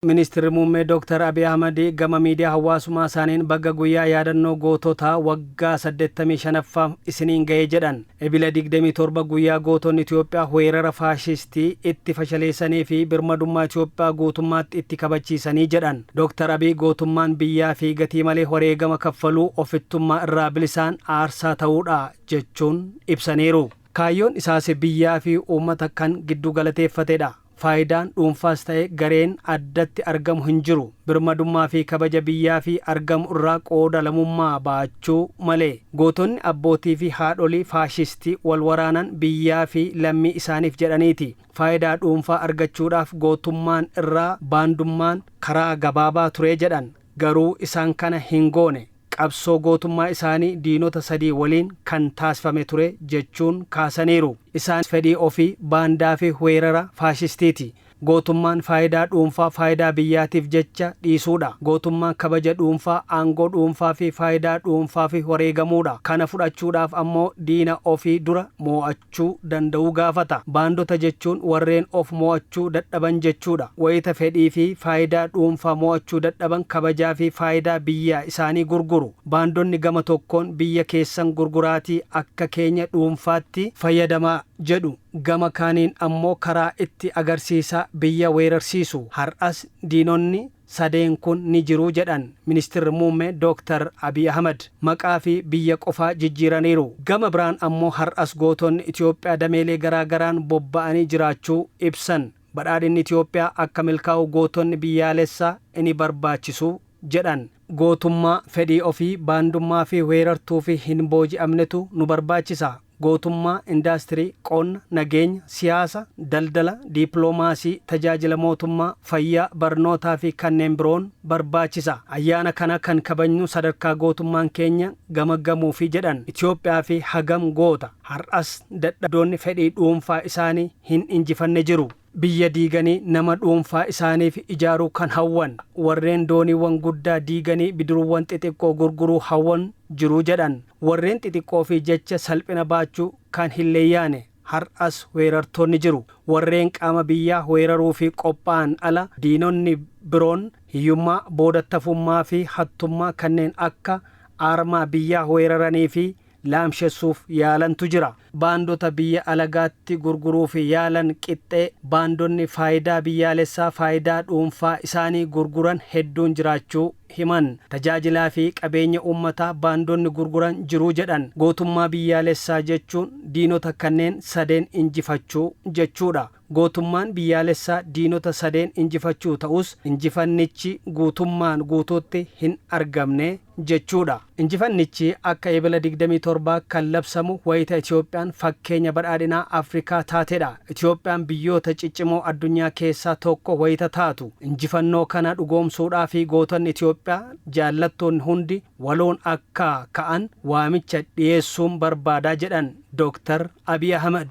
Ministeerri muummee Dr. Abiy Ahmed gama miidiyaa hawaasummaa isaaniin bagga guyyaa yaadannoo goototaa waggaa 85ffaa isiniin ga'ee jedhan. Ebila 27 guyyaa gootonni Itoophiyaa weerara faashistii itti fashaleessanii fi birmadummaa Itoophiyaa guutummaatti itti kabachiisanii jedhan. Dr. Abiy gootummaan biyyaa fi gatii malee wareegama kaffaluu ofittummaa irraa bilisaan aarsaa ta'uudha jechuun ibsaniiru. Kaayyoon isaas biyyaa fi uummata kan giddu galateeffatedha. Faayidaan dhuunfaas ta'e gareen addatti argamu hin jiru. Birmadummaa fi kabaja biyyaa fi argamu irraa qooda lamummaa baachuu malee. Gootonni abbootii fi haadholii faashistii wal waraanan biyyaa fi lammii isaaniif jedhaniiti. Faayidaa dhuunfaa argachuudhaaf gootummaan irraa baandummaan karaa gabaabaa ture jedhan. Garuu isaan kana hin goone. Qabsoo gootummaa isaanii diinota sadii waliin kan taasifame ture jechuun kaasaniiru. Isaan fedhii ofii baandaa fi weerara faashistiiti. Gootummaan faayidaa dhuunfaa faayidaa biyyaatiif jecha dhiisuudha. Gootummaan kabaja dhuunfaa aangoo dhuunfaa fi faayidaa dhuunfaa fi wareegamuudha. Kana fudhachuudhaaf ammoo diina ofii dura mo'achuu danda'uu gaafata. Baandota jechuun warreen of mo'achuu dadhaban jechuudha. Wayita fedhii fi faayidaa dhuunfaa mo'achuu dadhaban kabajaa fi faayidaa biyyaa isaanii gurguru. Baandonni gama tokkoon biyya keessan gurguraatii akka keenya dhuunfaatti fayyadamaa jedhu. Gama kaaniin ammoo karaa itti agarsiisa biyya weerarsiisu. Har'as diinonni sadeen kun ni jiru jedhan Ministeerri muummee Dr. Abiy Ahmed maqaa fi biyya qofaa jijjiiraniiru. Gama biraan ammoo har'as gootonni Itoophiyaa dameelee garaagaraan bobba'anii jiraachuu ibsan. Badhaadhinni Itoophiyaa akka milkaa'u gootonni biyyaalessaa ni barbaachisu jedhan. Gootummaa fedhii ofii baandummaa fi weerartuu fi hin booji'amnetu nu barbaachisa. Gootummaa indaastirii, qonna, nageenya, siyaasa, daldala, diippiloomaasii, tajaajila mootummaa, fayyaa, barnootaa fi kanneen biroon barbaachisa. Ayyaana kana kan kabajnu sadarkaa gootummaan keenya gamaggamuufi jedhan. Itoophiyaa fi hagam goota. Har'as dadhabdoonni fedhii dhuunfaa isaanii hin injifanne jiru. Biyya diiganii nama dhuunfaa isaaniif ijaaruu kan hawwan. Warreen dooniiwwan guddaa diiganii bidiruuwwan xixiqqoo gurguruu hawwan jiru jedhan. Warreen xixiqqoo fi jecha salphina baachuu kan hin leeyyaane har'as weerartoonni jiru. Warreen qaama biyyaa weeraruu fi qophaa'an ala diinonni biroon hiyyummaa, boodattafummaa fi hattummaa kanneen akka aarmaa biyyaa weeraranii fi laamshessuuf yaalantu jira. Baandota biyya alagaatti gurguruuf yaalan qixxee baandonni faayidaa biyyaalessaa faayidaa dhuunfaa isaanii gurguran hedduun jiraachuu himan. Tajaajilaa fi qabeenya uummataa baandonni gurguran jiru jedhan. Gootummaa biyyaalessaa jechuun diinota kanneen sadeen injifachuu jechuudha. Gootummaan biyyaalessaa diinota sadeen injifachuu ta'us injifannichi guutummaan guutuutti hin argamne jechuudha. Injifannichi akka ebila 27 kan labsamu wayita Itoophiyaan fakkeenya badhaadhinaa Afrikaa taatedha. Itoophiyaan biyyoota ciccimoo addunyaa keessaa tokko wayita taatu. Injifannoo kana dhugoomsuudhaa fi gootonni Itoophiyaa jaallattoonni hundi waloon akka ka'an waamicha dhiyeessuun barbaadaa jedhan Dr. Abiy Ahmed.